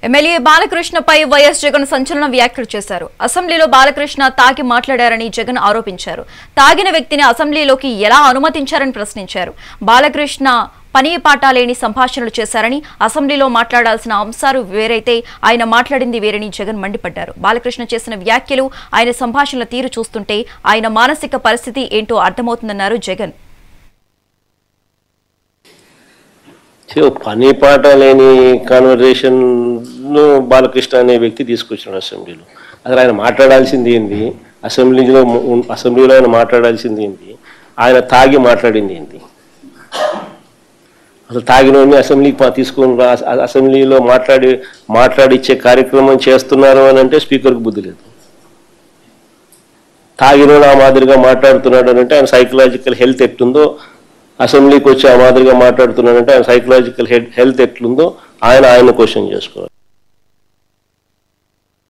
MLA బాలకృష్ణపై YS Jagan సంచలన వ్యాఖ్యలు చేశారు. అసెంబ్లీలో బాలకృష్ణ తాగి మాట్లాడారని జగన్ ఆరోపించారు. తాగిన వ్యక్తిని అసెంబ్లీలోకి ఎలా అనుమతించారని ప్రశ్నించారు. బాలకృష్ణ పని పాట లేని సంభాషణలు చేశారని, అసెంబ్లీలో మాట్లాడాల్సిన అంశాలు వేరైతే ఆయన మాట్లాడింది వేరని జగన్ మండిపడ్డారు. బాలకృష్ణ చేసిన వ్యాఖ్యలు, ఆయన సంభాషణల తీరు చూస్తుంటే ఆయన మానసిక పరిస్థితి ఏంటో అర్థమవుతుందన్నారు జగన్. పని పాట లేని కాన్వర్జేషన్ బాలకృష్ణ అనే వ్యక్తి తీసుకొచ్చాడు అసెంబ్లీలో. అసలు ఆయన మాట్లాడాల్సింది ఏంది, అసెంబ్లీలో ఆయన మాట్లాడాల్సింది ఏంటి, ఆయన తాగి మాట్లాడింది ఏంటి, అసలు తాగినోడిని అసెంబ్లీకి తీసుకుని అసెంబ్లీలో మాట్లాడిచ్చే కార్యక్రమం చేస్తున్నారు అని అంటే స్పీకర్కి బుద్ధి లేదు. తాగినోడు ఆ మాదిరిగా మాట్లాడుతున్నాడు అని అంటే ఆయన సైకలాజికల్ హెల్త్ ఎట్లుందో, అసెంబ్లీకి వచ్చి ఆ మాదిరిగా మాట్లాడుతున్నాడంటే ఆయన సైకలాజికల్ హెల్త్ ఎట్లుందో ఆయన క్వశ్చన్ చేసుకోవాలి.